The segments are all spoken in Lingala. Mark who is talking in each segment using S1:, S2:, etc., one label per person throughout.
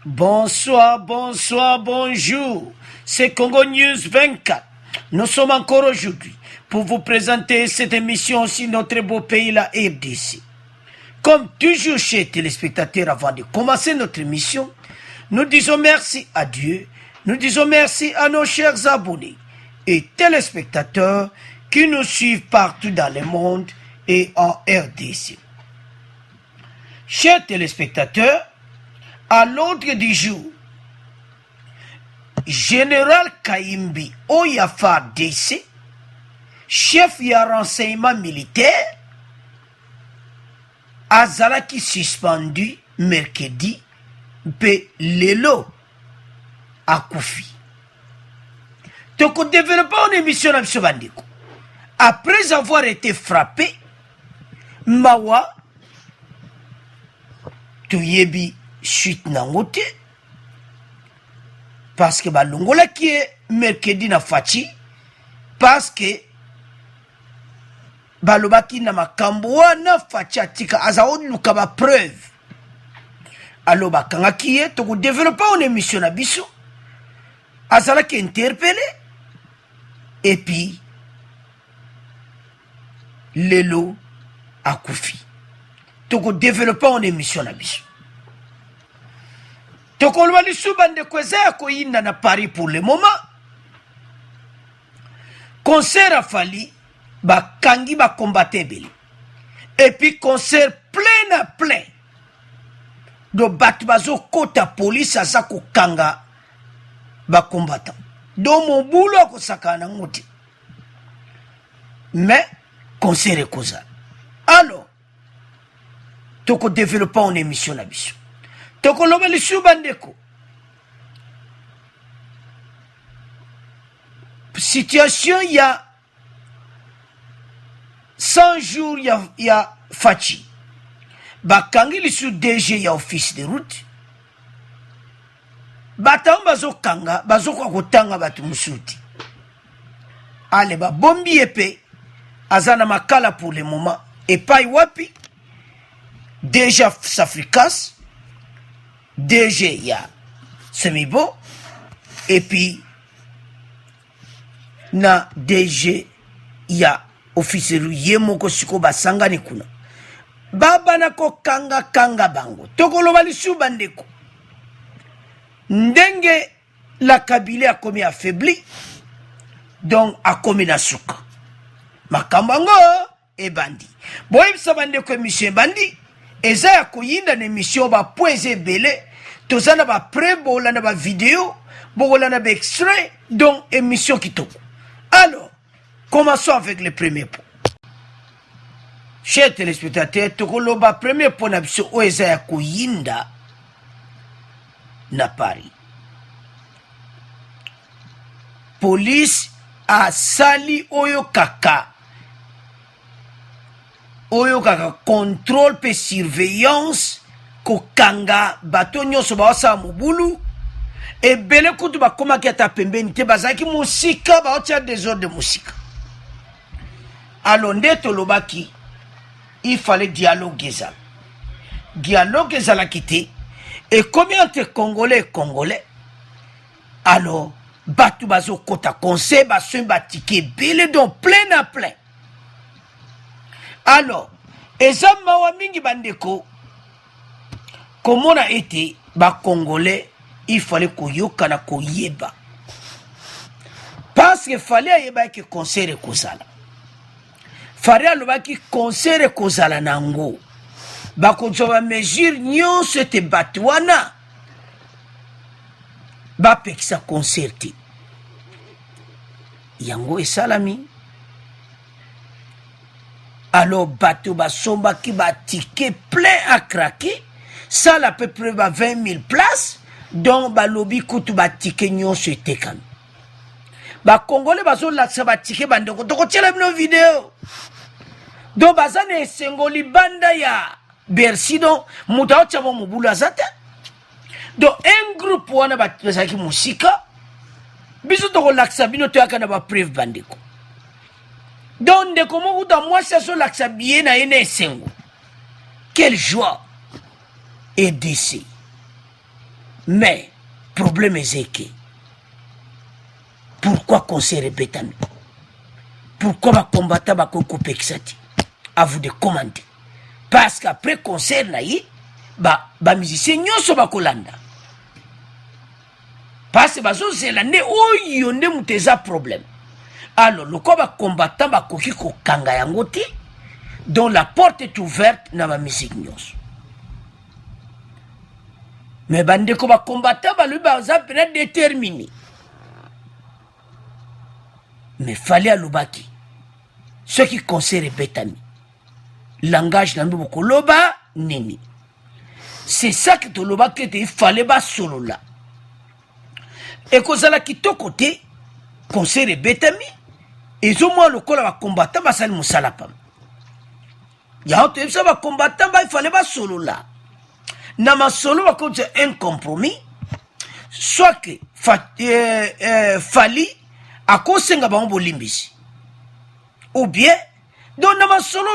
S1: Bonsoir, bonsoir, bonjour. C'est Congo News 24. Nous sommes encore aujourd'hui pour vous présenter cette émission sur notre beau pays, la RDC. Comme toujours, chers téléspectateurs, avant de commencer notre émission, nous disons merci à Dieu, nous disons merci à nos chers abonnés et téléspectateurs qui nous suivent partout dans le monde et en RDC. Chers téléspectateurs, à l'ordre du jour, Général Kayimbi Oyafar DC, chef de renseignement militaire, azalaki suspendu mercredi pe lelo akufi. Toko développé une émission na biso bandeko. Après avoir été frappé, mawa toyebi suite nango te parce que balongola qui est mercredi na fachi parce que balobaki na makambo wana fachi atika azao luka ba preuve alo bakangaki ye toko développer une émission na biso azalaki interpellé et puis lelo akufi toko développer une émission na biso. Tokolo lisu bande kweza ya koyinda na Paris pour le moment. Concert a fali ba kangi ba combattre beli. Et puis concert plein à plein. Do batu bazo kota police aza ko kanga ba combattant. Do mon boulot ko sakana ngoti. Mais concert est cause. Alors toko développer une émission na biso. Toko loba lisu bandeko. Situation il y a 100 jours il y a fachi. Bakangi lisu DG ya office de route. Batamba bazo kanga bazo kwa kotanga batu musuti. Ale ba bombi épée azana makala pour le moment et pas wapi déjà s'africasse. DG ya Semibo et puis na DG ya officier yemoko siko basangani kuna baba nako kanga bango tokolo balisu bandeko ndenge la Kabylie a commis affaibli donc a commis na suka makambango e bandi boy sabandeko monsieur bandi eza ya koyinda na émission ba points ebele tozana ba prebola na ba vidéo bola na ba extrait donc émission kitoko. Alors commençons avec le premier point. Chers téléspectateurs, tokolo ba premier point na biso o eza ya koyinda na Paris. Police a sali oyo kaka contrôle pe surveillance ko kanga bato nyonso bawasa mobulu e bele kutu bakomaki ata pembeni te bazalaki musika baotia désordre musika. Alors nde tolobaki il fallait dialogue ezalaki te et combien entre congolais et congolais alors bato bazokota conseil baso batike bele donc plein à plein. Alors, eza mawa mingi bandeko, comme on a été, ba Congolais, il fallait koyoka na koyeba. Parce qu'il fallait yeba que concert kozala. Fallait aloba ki concert kozala nango. Ba kozwa mesure nyonso te batwana. Ba pekisa concerté. Yango esalami. Alors, bateau basomba qui va ticket plein à craquer, ça à peu près 20 000 places, donc balobi koutou ba ticket nyon se tekan. Ba Congolais baso laksa ba ticket bandeko, toko tchela bino vidéo. Donc bazane sengoli banda ya Bercy donc mutao chamo mubulu azata. Donc un groupe wana ba bazaki musika, biso toko laksa bino toyaka na ba preuve bandeko. Donc, de comment vous dans moi, ça se l'accès bien à une sengo. Quelle joie! Et d'ici. Mais problème est que pourquoi concert Betami? Pourquoi les combattants va couper ça? À vous de commenter. Parce qu'après concert naï, ba musicien nyonso ba kolanda. Parce que bazo zelande oyo nde muteza problème. Alors le combattant va koki ko kanga yango ti, dont la porte est ouverte na ba musique nyonso. Mais bande ko ba combattant ba lui ba za pena déterminé. Mais fallait à Lubaki. Ce qui concerne Betami. Langage dans le koloba nini. C'est ça que tu loba que il fallait pas solo là. Et que ça là qui to côté concerne Betami. Et au moins le col va combattre ba sali musalapam. Ya autre ça va combattre ba il fallait pas solo là. Na ma solo va comme un compromis. Soit que fali à cause de bango limbisi. Ou bien donc na ma solo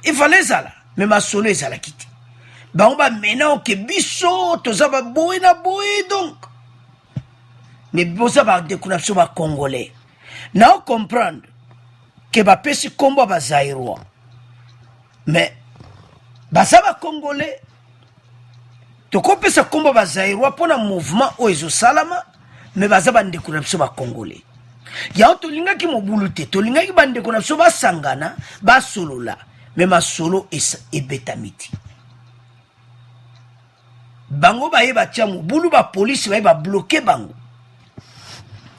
S1: il fallait ça là, mais ma solo est à la quitte. Bah on va maintenant que biso, tout ça va boy na boy donc. Mais bosa va découvrir sur les Congolais. Now comprendre que va pesi combat va Zaïrois. Mais bah ça va Congolais. Tu comprends ce combat va Zaïrois pour un mouvement où ils ont salama, mais bah ça va découvrir sur les Congolais. Ya tolinga ki mobulute, tolinga ki bande découvrir sur les sangana, ba solo là. Mais ma solo est Betamiti. Bango ba yeba tiamu, boulou ba police ba yeba bloqué bango.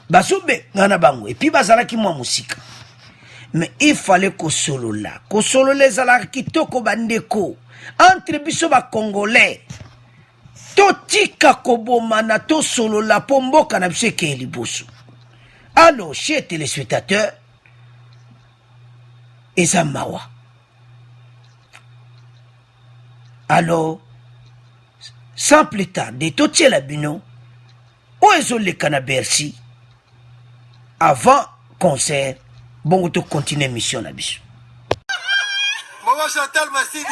S1: Basoube ngana bango. Et puis bazala ki mwa musika. Mais il fallait que solo là. Que solo les ala kitoko bandeko. Entre biso ba Congolais. To tika kobomana to solo la pomboka na biso ke liboso. Alors, chers téléspectateurs, eza mawa. Alors, sans plus tarder, tout est la bino, où est-ce le Canabersi, avant concert, bon, on continue mission la biche.
S2: Maman Chantal m'a dit,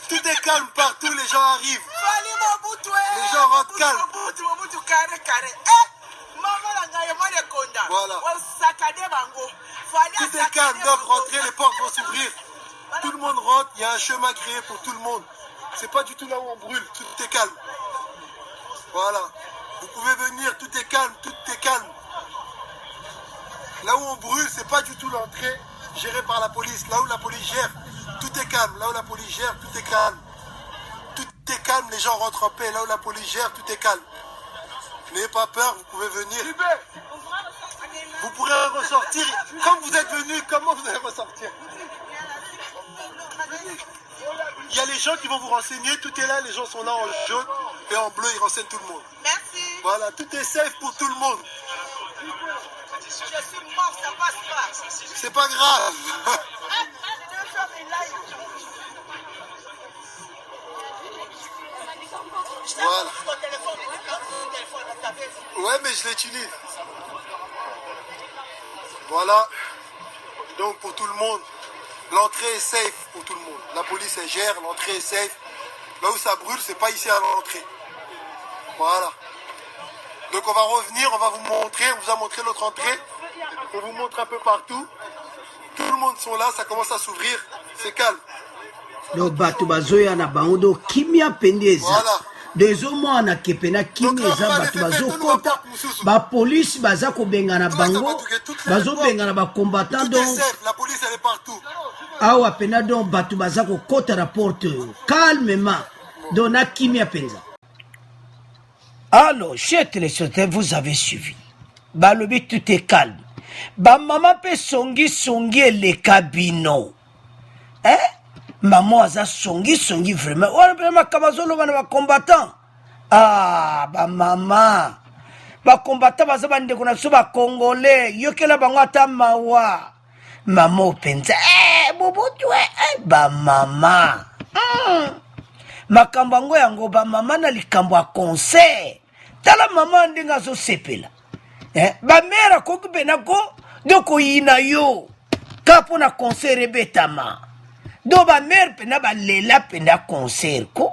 S2: tout est calme partout, les gens arrivent. Les gens rentrent calmes. Voilà. Tout est calme, donc rentrez, les portes vont s'ouvrir. Tout le monde rentre, il y a un chemin créé pour tout le monde. C'est pas du tout là où on brûle, tout est calme. Voilà. Vous pouvez venir, tout est calme, tout est calme. Là où on brûle, c'est pas du tout l'entrée gérée par la police. Là où la police gère, tout est calme. Là où la police gère, tout est calme. Tout est calme, les gens rentrent en paix. Là où la police gère, tout est calme. N'ayez pas peur, vous pouvez venir. Vous pourrez ressortir. Comme vous êtes venu, comment vous allez ressortir? Il y a les gens qui vont vous renseigner, tout est là, les gens sont là en jaune et en bleu, ils renseignent tout le monde.
S3: Merci.
S2: Voilà, tout est safe pour tout le monde.
S3: Je suis mort, ça passe pas.
S2: C'est pas grave. Voilà. Ouais, mais je l'utilise. Voilà. Donc pour tout le monde, l'entrée est safe pour tout le monde. La police elle gère, l'entrée est safe. Là où ça brûle, c'est pas ici à l'entrée. Voilà. Donc on va revenir, on va vous montrer, on vous a montré l'autre entrée. On vous montre un peu partout. Tout le monde sont là, ça commence à s'ouvrir. C'est calme.
S1: Donc bato bazoya na bango do kimia pendeza.
S2: Voilà.
S1: Dezo mwana kepena kimia za bato bazo kota ba police baza ko bengana bango bazo bengana ba combattant
S2: Tout
S1: donc
S2: est safe, la police elle est partout.
S1: awa pena donc bato baza ko kota la porte calmement donc na kimia penza. Alors chers téléspectateurs, vous avez suivi. Balobi tout est calme. Ba maman pe songi le cabino. Hein? Maman aza songi vraiment. On vraiment kabazolo bana ba combattant. Ah, ba maman. Ba combattant baza bande kuna so ba congolais. Yokela bango ata mawa. Maman penza. Bobotu ba maman. Makambango yango ba maman na likambo a concert. Tala maman ndinga zo sepela. Ba mère ko kubena ko doko yina yo. Kapo na concert betama. Do ba mère pena ba lela pena concert ko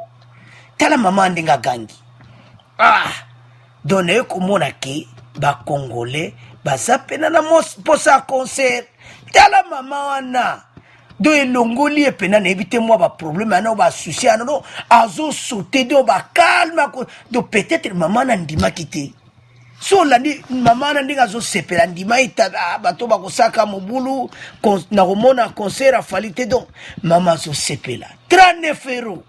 S1: tala mama ndenga gangi donc naye komona ke bacongolais baza pena na posa ya concert tala mama wana do elongoli ye pena nayebi te mwa baproblème ana basusi ana do azosaute do bakalme do peut-être mama na ndimaki te so olandi mama na ndenge azosepela ndima ita bato bakosaka mobulu na komona concert afali te donc mama azosepela 39 euros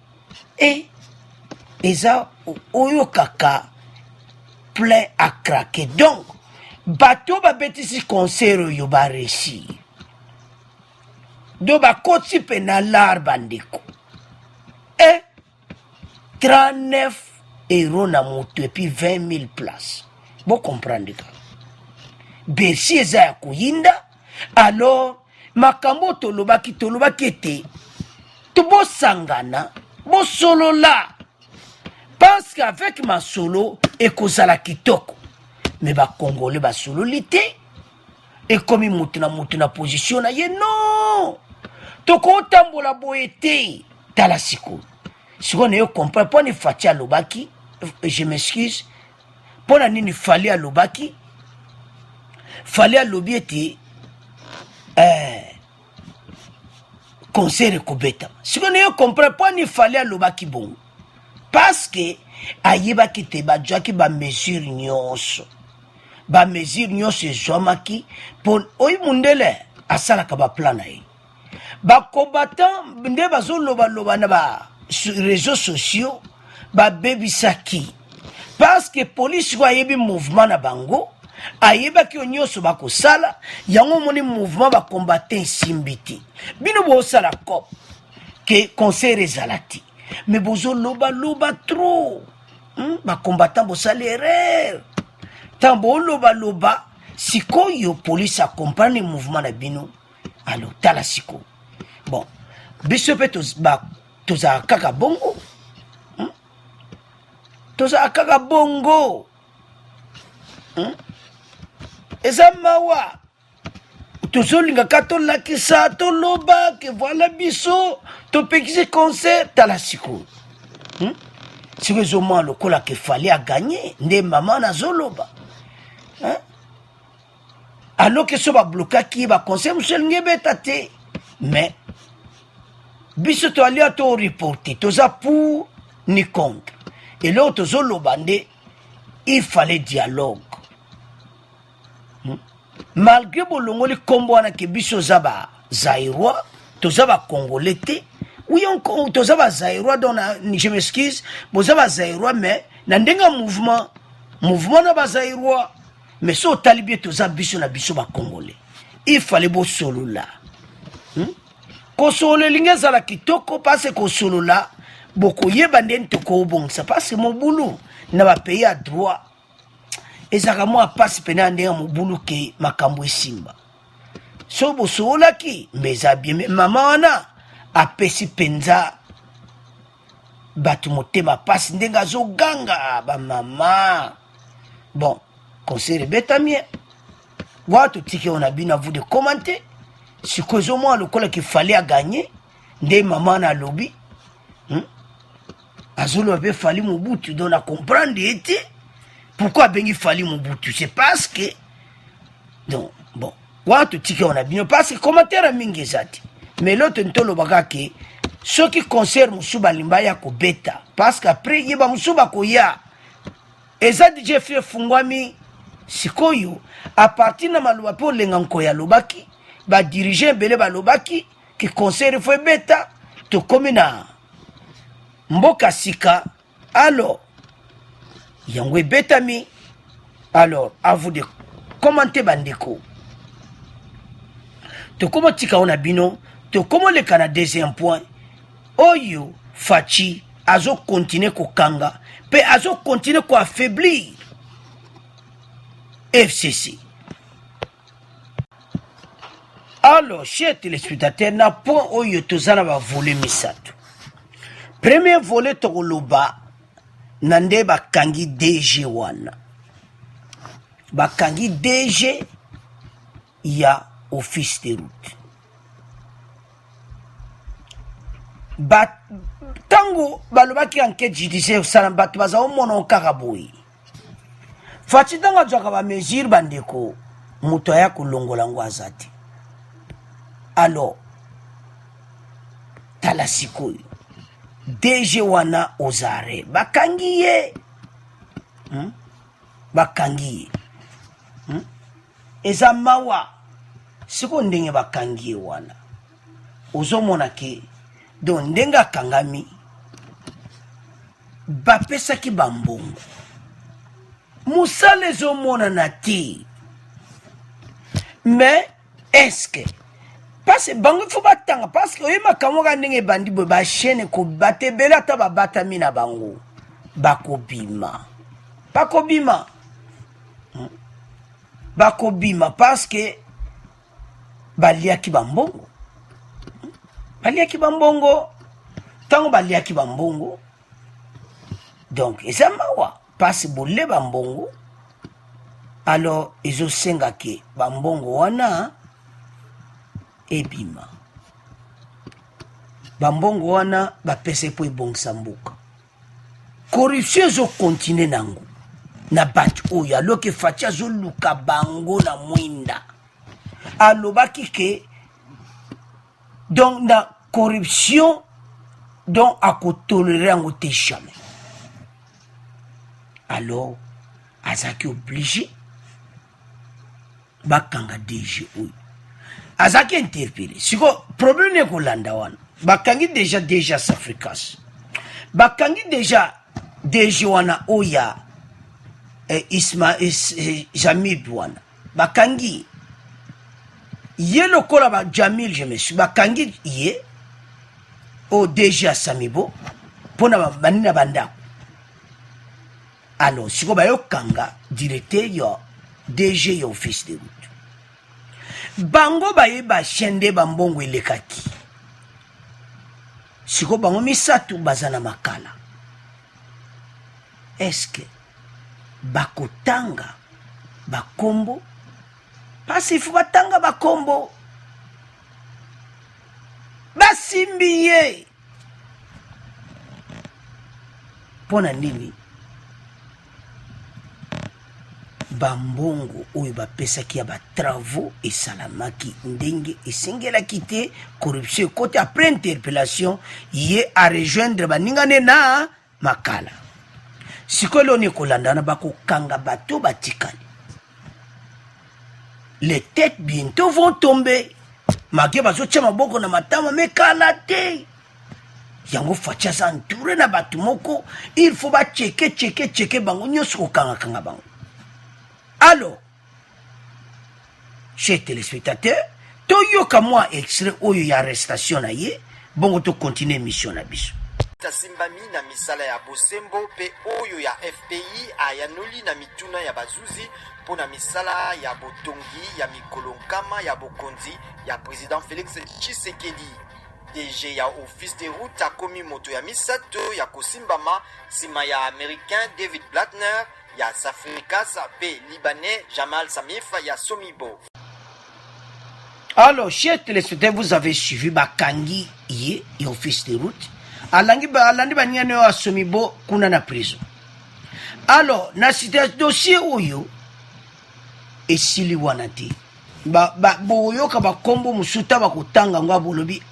S1: eza oyo kaka plein à craquer donc bato babetisi concert oyo baréussir do bakoti mpe na lar bandeko 39 euros na moto epuis 20 000 places bocomprendre ka Bercy eza ya koyinda alors makambo tolobaki ete tobosangana bosolola parce qu'avec masolo ekozala kitoko mais bacongolais basololi te ekomi moto na position na ye non tokotambola boye te tala sikoyo nayo comprendre mpo ni fati alobaki je m'excuse mpo na nini fali alobaki fali alobi ete concert ekobetama sikoyo nayo comprendre mpo ni fali alobaki bongo parce que ayebaki te bazwaki bamesure nyonso ezwamaki mpo oyo mundele asalaka baplan na ye bacombattant nde bazolobaloba na baréseaux sociaux babebisaki parce que polisi ko ayebi mouvement na bango ayebaki oyo nyonso bakosala yango moni mouvement bacombattant esimbi te bino bosala cop ke concert ezala te mais bozolobaloba trop bacombattant bosala erreur ntango bolobaloba sikoyo polisi acomprendre mouvement na bino alors tala sikoyo bon biso mpe tozala kaka bongo eza mawa tozolingaka tolakisa toloba ke voilà biso topekisi concert tala sikoyo sikoyo ezomona lokola ke fali aganye nde mama nazoloba alors que so bablokaki baconseil mosusu elingi ebeta te mais biso toali a toreporte toza pour ni contre eloko tozoloba nde il fallait dialogue malgré bolongoli nkombo wana ke biso oza bazairoi toza bacongolais te oui toza bazairoi donc je m'excuse boza bazairoi mais na ndenge ya mouvement na bazairoi mais so otali bie toza biso na biso bacongolais il fallait bosolola kosolola elingi ezala kitoko parce kosolola bokoyeba ndeni tokobongisa parce mobulu na bapays ya droit ezalaka mwa pasi pene ya ndenge ya mobulu ke makambo esimba so bosololaki mbe eza bien mama wana apesi mpenza bato motema pasi ndenge azoganga bamama bon concert ebetami wa totiki on a bino à vous de commenter sikoyo ezomwana lokola ke fali aganye nde mama na alobi azoloba mpe fali mobutu donc na comprendre ete pourquoi abengi fali mobutu c'est parce que donc bon wa totiki on a bino parce que commentaire mingi eza te mais loto ntolobaka ke soki concert mosusu balimba ya kobeta parce que après yeba mosusu bakoya eza dj fie fungwami sikoyo a partir na maloba mpe olenga nkoya alobaki badirige ebele balobaki ke concert fo ebeta tokomi na mboka sika alors yango ebetami alors à vous de commenter bandeko tokoma tika ona bino tokoma leka na deuxième point oyo faci azo continuer kokanga pe azo continuer ko affaiblir FCC. Alors, chers téléspectateurs, na point oyo tozana ba volet misato. Premier volet tokoloba nande bakangi DG wana. Bakangi DG ya office de route. tango balobaki enquête judiciaire osala bato baza omona kaka boye faci ntango azwaka bamesure bandeko moto aya kolongola yango aza te alors tala sikoyo DG wana ozare bakangi ye bakangi ye eza mawa siko ndenge bakangi ye wana ozomona ke donc ndenge akangami bapesaki bambongo mosala ezomonana te mais est-ce que parce que bango il faut batanga parce que oye makambo ka ndenge ebandi boye bachaîne kobata ebele ata babatami na bango bakobima parce que baliaki bambongo ntango baliaki bambongo donc eza mawa parce bolie bambongo alors ezosenga ke bambongo wana ebima bambongo wana bapesa mpo ebongisa mboka corruption ezokontinue nango na bato oyo aloke faci azoluka bango na mwinda alobaki ke donc na corruption donc akotolere yango te jamais alors azaki obligé bakanga DG oyo azaki interpellé siko problème ne kolanda wana bakangi déjà Africas bakangi déjà DG wana oya Jamil wana bakangi ye lokola ba Jamil je me suis bakangi ye o DG Samibo pona banina banda alors siko bayokanga directeur yo DG yo office de route bango bayeba shende bambongo elekaki siko bango misatu bazana makala est-ce que bakotanga bakombo parce il faut batanga bakombo basimbiye pona nini bambongo oyo bapesaki ya batravaux esalamaki ndenge esengelaki te corruption ekoti après interpellation ye arejoindre baningane na makala sikoyo leo ni kolandana bakokanga bato batikali les têtes bientôt vont tomber mage bazotia maboko na matama mekala te yango faci aza entouré na bato moko il faut bacheke bango nyonso kokangakanga bango. Alors, chers téléspectateurs, toyoka moi extrait oyo ya arrestation na ye, bongo to continuer mission na biso.
S4: Tasimbami na misala ya bosembo pe oyo ya FPI ayanoli na mituna ya bazuzi pona misala ya botongi ya mikolonkama ya bokonzi ya président Félix Tshisekedi. DG ya office de route akomi moto ya misato ya kosimbama sima ya américain David Blattner ya Africas pe libanais Jamal Samif ya Somibo.
S1: Alors, chers téléspectateurs, vous avez suivi Bakangi Ye, office de route. Alandi banyane wa Somibo kuna na prison. Alors, na situation dossier oyo esili wana te. Boyoka bakombo musuta bakotanga ngwa bolobi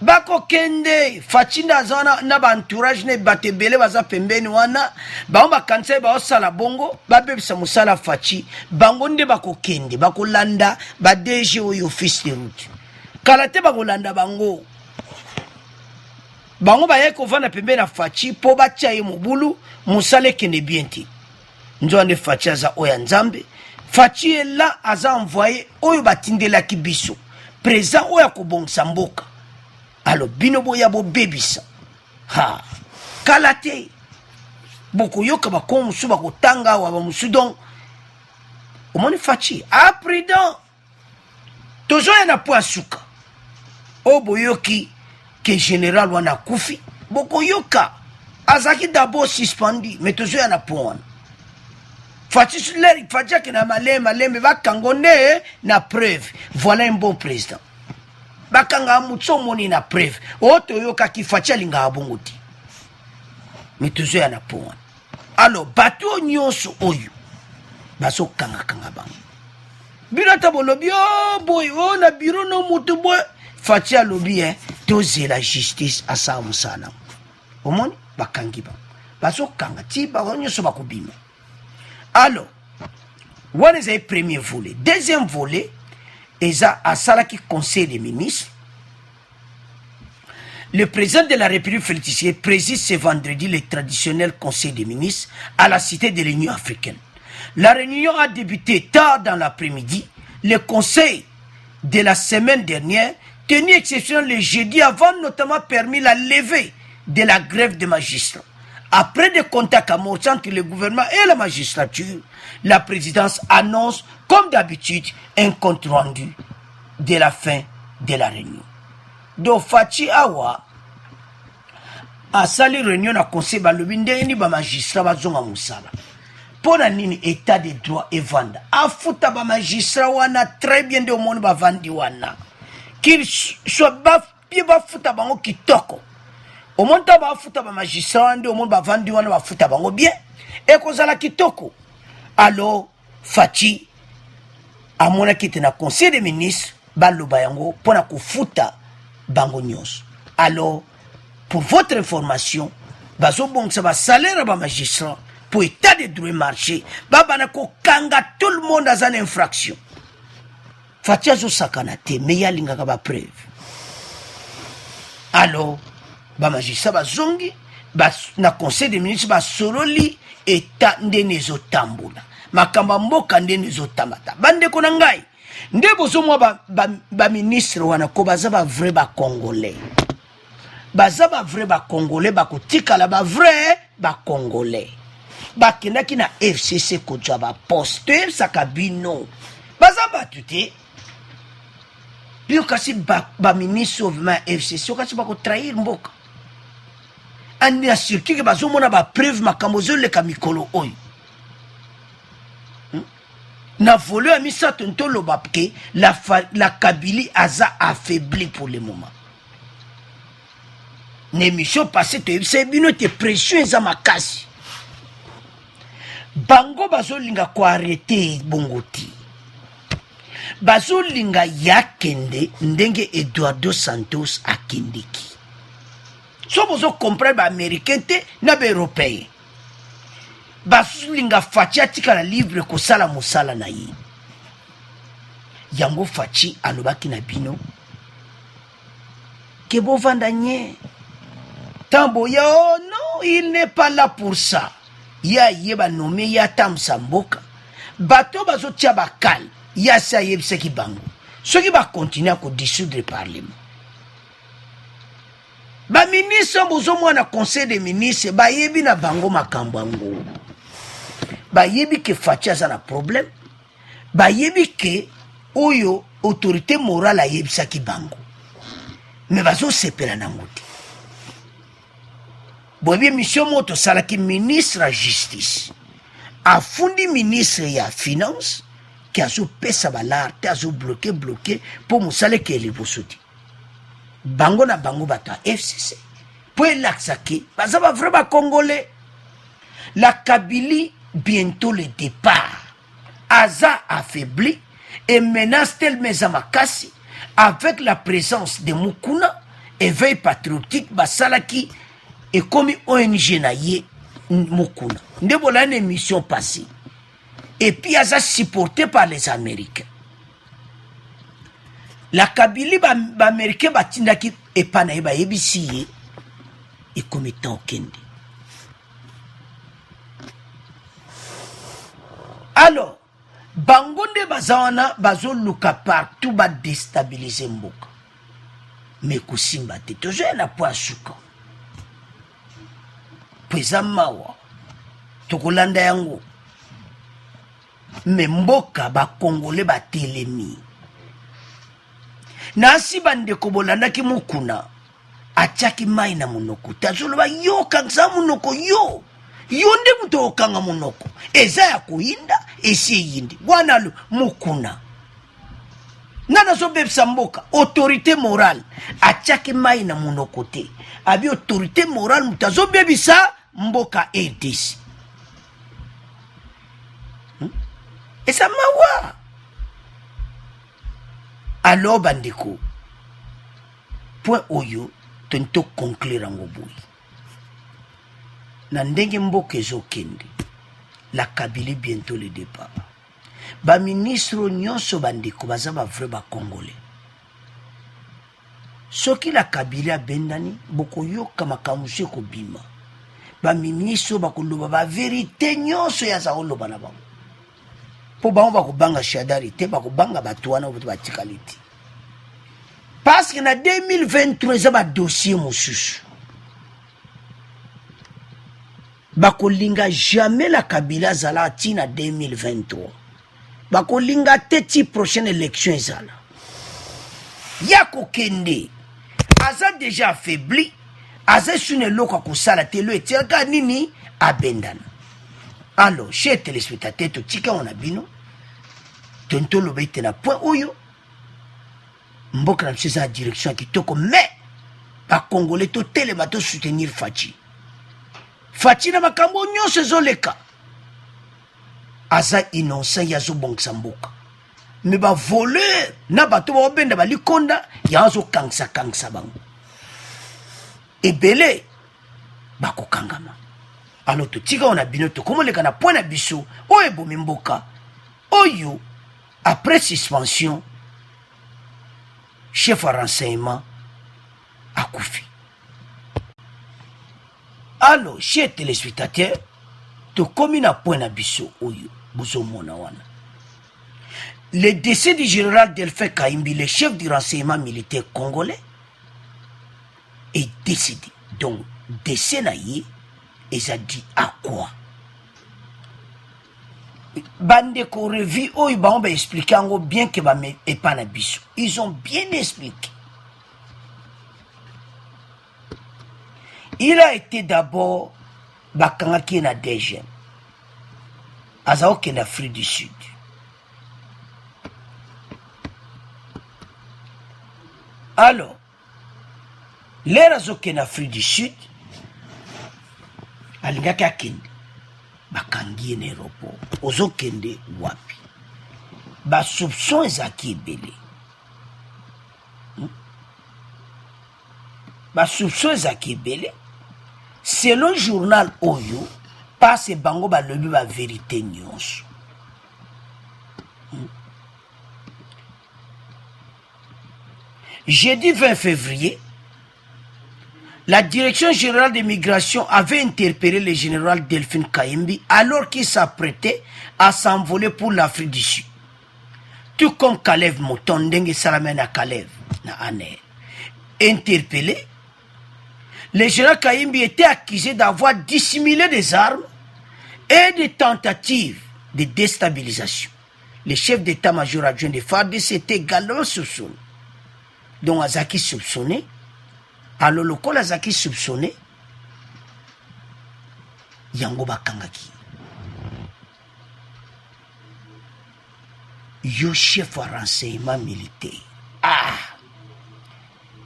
S1: bako kende fachinda azana na ba entourage ne batebele baza pembeni wana ba kanse ba osala bongo babebisa musala fachi bango nde bako kende bako landa ba DG oyo office de route kalate bako landa bango baye ko vana pembeni na fachi po batia ye mobulu musale kende bienti nzonde fachi aza oya nzambe fachi ela aza envoyé oyo batindela kibiso présent oya ko bongsa mboka. Alors, binobo ya bo bebisa. Ha. Kalate. Boko yoka ba kon musu ba kotanga wa ba musu don. Omoni fachi. Apridant. Tozo ya na po asuka. Obo yoki ke général wana kufi. Boko yoka. Azaki d'abord suspendu. Mais tozo ya na po wana. Fachi suleri. Fachi ya ke na maleme va kangone na preuve. Voilà un bon président. bakanga mutso moni na preuve oto yoka kifacha linga abongote mituzo ya na pon alors bato nyonso oyo baso kanga bango bino tabolobi boy na biro no mutu boy facha lobi toze la justice asa musana omoni bakangi ba baso kanga ti ba nyonso bakobima. Alors what is le premier volet? Deuxième volet est à Salaki Conseil des ministres. Le président de la République Félix préside ce vendredi le traditionnel Conseil des ministres à la Cité de l'Union africaine. La réunion a débuté tard dans l'après-midi. Le Conseil de la semaine dernière, tenu exception le jeudi, avant notamment permis la levée de la grève des magistrats. Après des contacts amorcés entre le gouvernement et la magistrature, la présidence annonce, comme d'habitude, un compte rendu de la fin de la réunion. Donc, Fachi Awa a sali réunion à conseil balobinde ni ba magistrat bazonga musala. Pona nini état de droit et vanda. Afuta ba magistrat wana très bien de monde ba vandi wana. Qu'il soit ba futa bango kitoko. Au monde ba futa ba magistrat ande au monde ba vandi wana ba futa bango bien et kozala kitoko. Alors Fachi amona kiti na conseil des ministres baloba yango pona kufuta bango nyos. Alors pour votre information, bazo bon ça va salaire ba magistrat pour état de droit marché bana ko kanga tout le monde dans une infraction. Fachi azo sakanate mais yalinga ka ba preuve. Alors ba magistrat bazongi na conseil des ministres ba sololi état ndenezo tambula makamba mboka ndenezo tamata bande ko na ngai nde bozo mwa ba ministre wana ko baza ba vrai ba congolais baza ba vrai ba congolais ba kotikala ba vrai ba congolais ba kinaki na FCC ko jwa ba poster sakabino baza ba tuté bio kasi ba ministre of ma FCC kasi ba ko trahir mboka andi na circuit ke bazo mona ba preuve makambo zo le kamikolo oyo na volé à misa tonto lobapke la Kabylie aza affaibli pour le moment. L'émission passée c'est bino te pression eza makasi. Bango bazo linga ko arrêter bongoti. Bazo linga yakende ndenge Eduardo Santos akendeki. So bozo comprendre ba américain te na ba européen. Basulinga Fachi atika la libre ko sala musala na yi. Yango Fachi alobaki na bino. Kebo vandanye. Tambo ya oh non, il n'est pas là pour ça. Ya yeba nommé ya tam samboka. Bato bazo tia bakal. Ya sa yeb seki bango. Ce qui va continuer à dissoudre le parlement. Ba ministre bozo mwana conseil des ministres ba yebi na bango makambango. Ba yebi ke Fachi aza na problème. Ba yebi ke oyo autorité morale yebi saki bango. Mais bazo sepela nango te. Boyebi mission moto salaki ministre la justice. Afundi ministre ya finance qui azo pesa balar te azo bloqué pour musale ke libosoti. Bango na bango bata FCC. Pour l'aksaki, baza ba vraiment congolais. La Kabylie bientôt le départ. Aza affaibli et menace tellement Zamakasi avec la présence de Mukuna, éveil patriotique basalaki et comme ONG na ye Mukuna. Ndebola une émission passée. Et puis Aza supporté par les Américains. La Kabylie ba américain batindaki epana eba yebisi et comme étant kende. Alors bangonde bazawana bazo luka partout ba déstabiliser mboka. Mais kusimba te tozo na po suka. Pesa mawa tokolanda yango. Mais mboka ba congolais ba telemi. Nasi bande kobolanda ki Mukuna achaki mai na munoko tazolo ba yo kanza munoko yo nde muto okanga munoko eza ya kuinda esi yindi bwana lu Mukuna Nana zo bebsa mboka autorité morale atiaki mai na monoko te abi autorité morale mutazo bebisa mboka RDC esa mawa alors bandeko point oyo tento conclure ngo boy na ndenge mboka ezokende la Kabylie bientôt le départ ba ministre nyonso bandeko baza ba vrai ba congolais soki la Kabylie abendani boko yoka makamuse ko bima ba ministre bakoloba ba vérité nyonso ya za oloba na bango po bango bakobanga shadari te bakobanga bato wana oboto batikaliti parce que na 2023 za ba dossier mosusu bakolinga jamais la Kabylie azala tina 2023 bakolinga te ti prochaine élection ezala ya kokende aza déjà affaibli aza sune loko kosala te lo etiaka nini abendana. Alors chers téléspectateurs totika on a bino tonto loba ete na point oyo mboka na biso direction kitoko mais bakongolais totelema to soutenir Fachi na makambo nyonso ezoleka aza innocent yazo bongisa mboka me ba voleur na bato ba obenda balikonda yazo kangsa bango ebele bakokangama. Alors totika on a bino to komoleka na point na biso oyo ebomi mboka oyo après suspension chef à renseignement akufi. Alors chers téléspectateurs to komi na point na biso oyo bozomona wana le décès du général Delphin Kahimbi, le chef du renseignement militaire congolais, est décédé. Donc, décès naïe, et ça dit à quoi? Bande ko revi oyo ba on ba expliquer ngo bien que ba me et pas na biso. Ils ont bien expliqué. Il a été d'abord bakangaki na DG. Azaoke na Afrique du Sud. Alors, les azoke na Afrique du Sud, alingaki akende bakangi na aéroport. Ozokende wapi? Ba soupçon ezaki ebele. Ba soupçon ezaki ebele. Selon journal Oyo, passe bango ba lobi ba vérité nyonso. Jeudi 20 février, la direction générale de migration avait interpellé le général Delphin Kahimbi alors qu'il s'apprêtait à s'envoler pour l'Afrique du Sud. Tout comme Kalev Motondenge Salamena Kalev na Aner. Interpellé, le général Kahimbi était accusé d'avoir dissimulé des armes et des tentatives de déstabilisation. Le chef d'état-major adjoint de FARDC était également soupçonné. Donc Azaki soupçonné, alors le col Azaki soupçonné, Yango Bakangaki. Yo chef à renseignement militaire. Ah!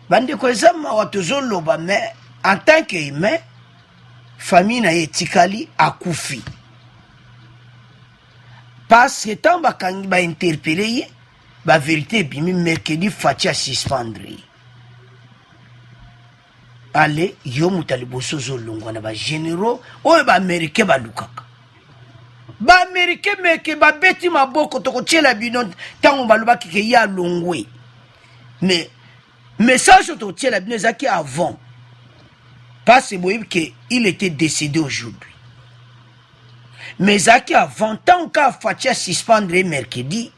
S1: Bande Kwezama Watozolo Bame, en tant qu'humain, famille na etikali akufi. Parce que tant Bakangi ba interpellé, ba vérité bimi mercredi Fachi a suspendre. Allez, yo mutali boso zolongwa na ba généraux oyo ba américain ba lukaka. Ba américain meke ba beti maboko toko tiela bino tango baloba ki ya longwe. Mais message to tiela bino zaki avant. Parce que il était décédé aujourd'hui. Mais zaki avant tant qu'a Fachi a suspendre mercredi.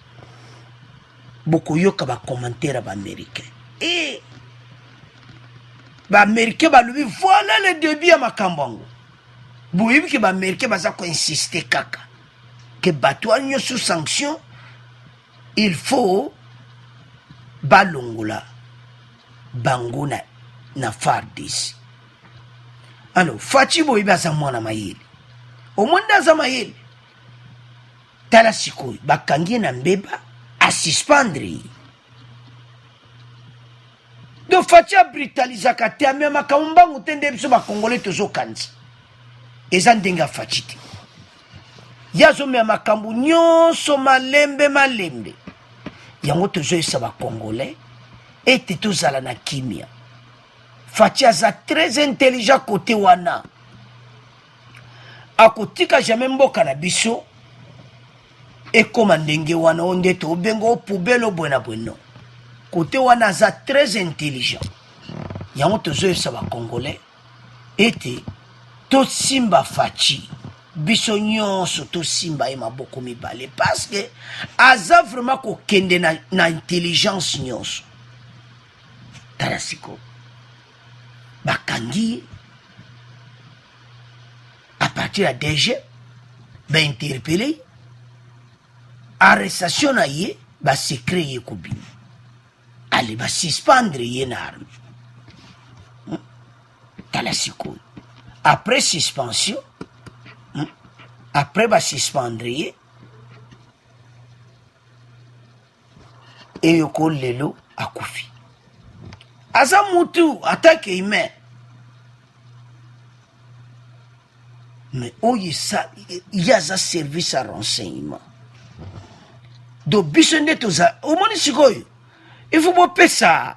S1: Beaucoup yoka ba commentaire ba américain. Et ba américain ba lubi voilà le début à makambango. Bouybi que ba américain ba za ko insister kaka que batouanyo sous sanction il faut balongola bangona na FARDC. Alors Fachi bouybi za mwana mayele. Au monde za mayele. Tala sikoy ba kangi na mbeba a suspendre. do fatia brutalisaka te ame makambo mbangu te nde biso bakongole tozokanisa eza ndenge afaci te ye azomema makambo nyonso malembe yango tozoyesa bakongole ete tozala na kimia faci aza très intelligent kote wana akotika jamais mboka na biso ekoma ndenge wana o nde tobenga o poubele obwena bweno kote wana aza très intelligent yango tozoyesa bakongole ete tosimba faci biso nyonso tosimba ye maboko mibale parce que aza vraiment kokende na intelligence nyonso tala siko bakangi à partir ya DG bainterpele arrestation na ye basekre ye kobima ale basuspendre ye na arme tala sikoyo après suspension après basuspendre ye eyoko lelo akufi aza mutu atake humain mais oyo ye aza service à renseignement do biso nde toza omoni sikoyo il faut bopesa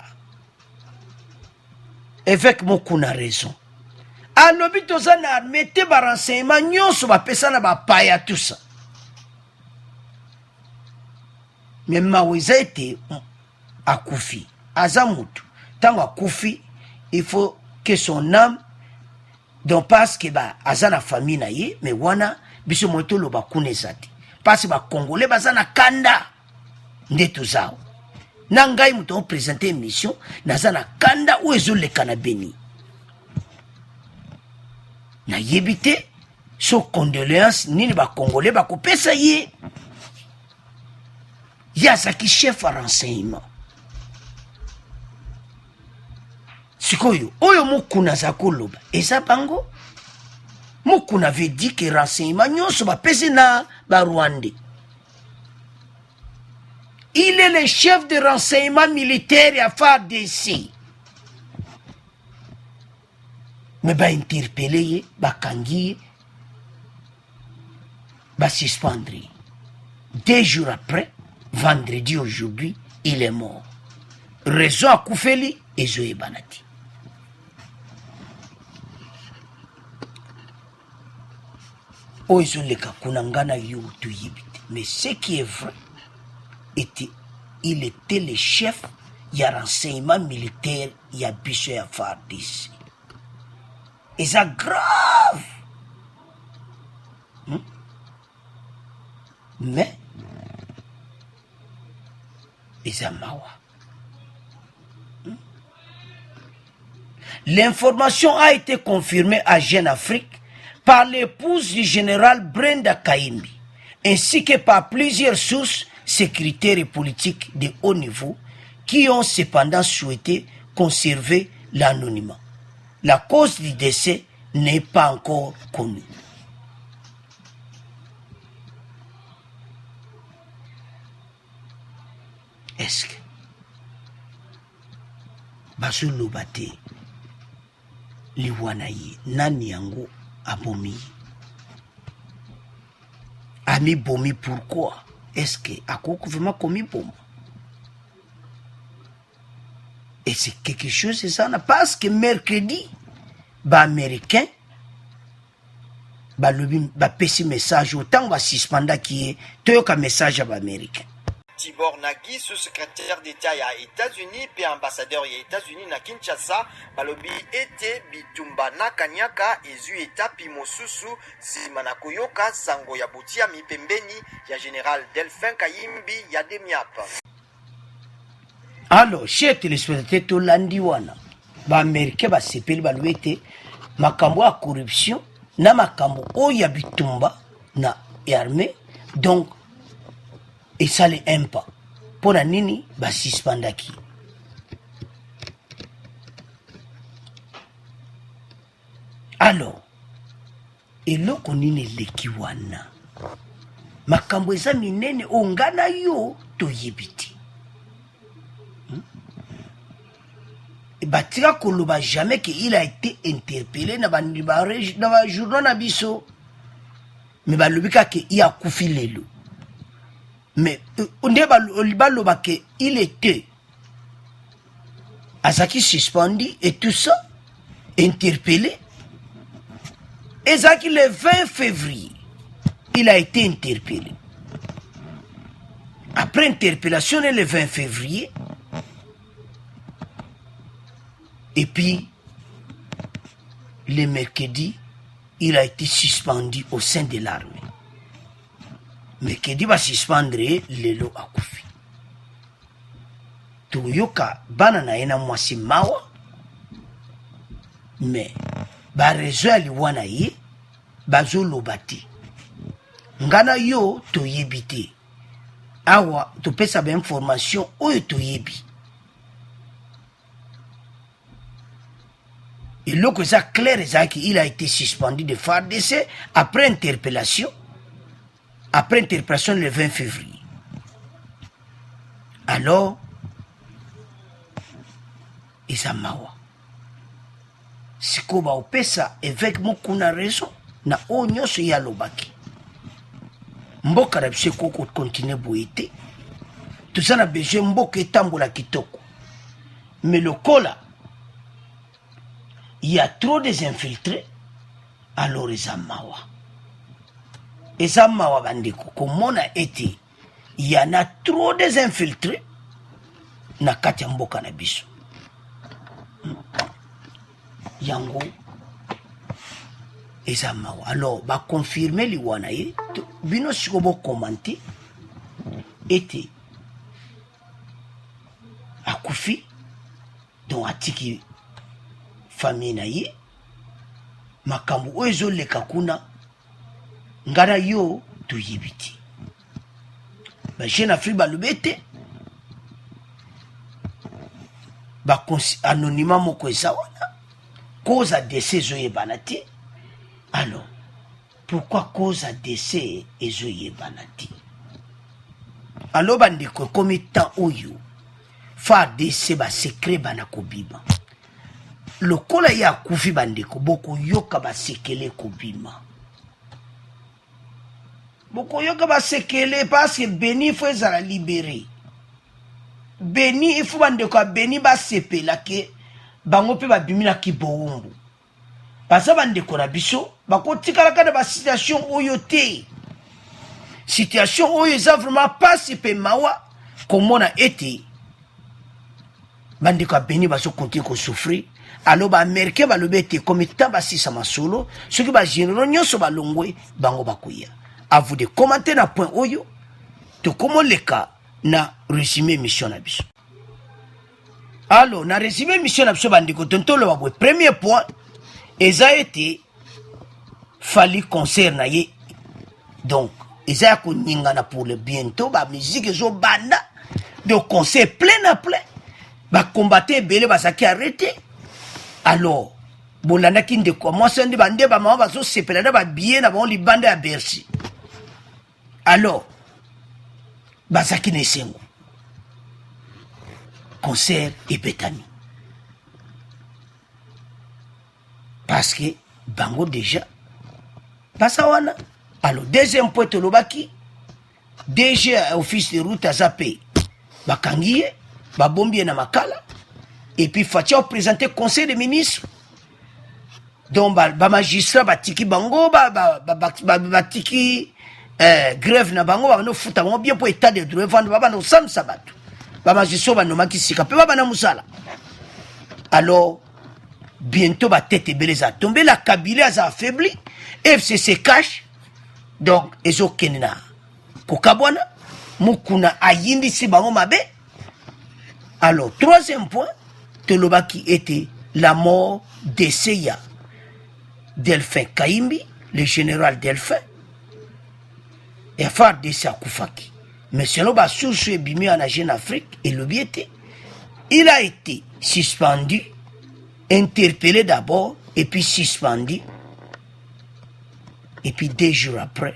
S1: évêque moko na raison alobi toza na arme te barenseignement nyonso bapesa na bapaya tusa me mawe eza ete akufi aza mutu ntango akufi il faut que son âme donc parce que aza na famille na ye me wana biso moyo toloba kuna eza te parce que bakongole baza na kanda nde tozao na ngai moto opresente émission naza na kanda oyo ezoleka na Beni nayebi te so condoléance nini bakongole bakopesa ye ye azalaki chef à renseignement sikoyo oyo mokuna aza koloba eza bango mokuna veut dire que renseignement nyonso bapesi na barwandais il est le chef de renseignement militaire ya FARDC mais bainterpele ye bakangi ye basuspendre ye 2 jours après vendredi aujourd'hui il est mort raison akufeli ezoyebana te oyo ezoleka kuna nga na yo toyebi te mais ce qui est vrai était il était le chef ya renseignement militaire ya biso ya FARDC eza grave mais eza mawa l'information a été confirmée à Jeune Afrique par l'épouse du général Brenda Kaimbi, ainsi que par plusieurs sources sécuritaires et politiques de haut niveau qui ont cependant souhaité conserver l'anonymat. La cause du décès n'est pas encore connue. Est-ce que bazoloba te liwana ye nani yango abomi ami bomi pourquoi est-ce que akoko vraiment komi bomo et c'est quelque chose c'est ça parce que mercredi ba américain ba lobi ba pesi message autant ba suspenda qui est toyoka message ba américain
S4: Tibor Nagi, sous-secrétaire d'État ya États-Unis et ambassadeur ya États-Unis na Kinshasa, balobi ete bitumba na kanyaka ezu eta pimosusu simana koyoka sango ya botia mi pembeni ya général Delphin Kayimbi ya Demiap.
S1: Alors, chers téléspectateurs, tolandi wana ba américain ba sepeli balobi ete makambo ya corruption na makambo oyo ya bitumba na armée donc esali impa mpona nini basuspendaki alors eloko nini eleki wana makambo eza minene oyo nga na yo toyebi te batika koloba jamais qu'il a été interpellé dans ba journal na biso. Mais balobika que il a kufi lelo. Mais on dit baloba que il était Azaki suspendu et tout ça interpellé. Et Zaki le 20 février, il a été interpellé. Après interpellation le 20 février, et puis le mercredi, il a été suspendu au sein de l'armée. Mercredi va suspendre le lot à Koufi. Toyoka banana ena mwasi mawa, mais ba rezo aliwana ye bazo lobati. Ngana yo toyebite. Awa to pesa ba information oyo toyebi. Et là que ça clair il a été suspendu de FARDC après interpellation le 20 février. Alors Isamawa sikoba opesa avec mokuna raison na onyoso ya lobaki mboka na biso koko continue boyete tout ça na besoin mboka etambola kitoko mais le cola il y a trop des infiltrés alors Isamawa bandeko komona ete il y en a trop des infiltrés na kati ya mboka na biso yango Isamawa alors ba confirmer liwana ye bino sikobo commenter ete akufi donc atiki famille na ye makambo oyo ezoleka kuna ngana yo tuyibiti bajene afrique balobi ete anonymat moko eza wana cause à décès ezoyebana te. Alors pourquoi cause à décès ezoyebana te? Alors bandeko komi temps oyo FARDC basekre bana kobima lokola ya kufi bandeko boko yoka basekele kobima boko yoka basekele parce que Beni faut ezala libéré. Beni il faut bandeko a Beni basepela ke bango pe babimila ki boumbu parce que bandeko na biso bakotikala kana ba situation oyo te situation oyo eza vraiment pas sepe mawa komona ete bandeko a Beni baso continue ko souffrir. Alors ba américain balobi ete comme temps basisa masolo soki ba généraux nyonso balongwe bango bakuya. À vous de commenter na point oyo to komo leka na résumé mission na biso. Alors na résumé mission na biso bandeko tontolo babwe premier point eza ete fali concert na ye donc eza ko ningana pour le bientôt ba musique ezo banda de concert plein à plein ba combattre belé basaki arrêté. Alors bolanda kinde ko moi sende bande ba mama bazo sepelana ba bien na bon libanda ya Bercy. Alors basaki nesengo concert et Betani parce que bango déjà basawana. Alors deuxième point tolobaki DG office de route azapé bakangiye babombiye na makala et puis Fatia présenté conseil des ministres donc ba magistrat batiki bango batiki grève na bango ba no futa bango bien pour état de droit vendre baba no sam sabatu ba magistrat ba no makisika pe baba na musala. Alors bientôt ba tête beleza tomber la Kabylie a affaibli FCC cache donc ezo kenina kokabwana mukuna ayindi si bango mabe. Alors troisième point tolobaki était la mort de Seya Delphin Kaimbi, le général Delphin, et FARDC Koufaki. Mais selon la source bimi en Jeune Afrique et l'obéité, il a été suspendu, interpellé d'abord, et puis suspendu, et puis 2 jours après,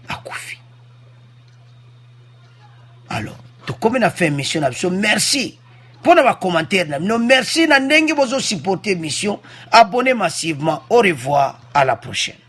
S1: à Koufi. Alors, comme on a fait une mission, merci pour nos commentaires. Non, merci na ndenge bozo supporter mission. Abonnez massivement. Au revoir, à la prochaine.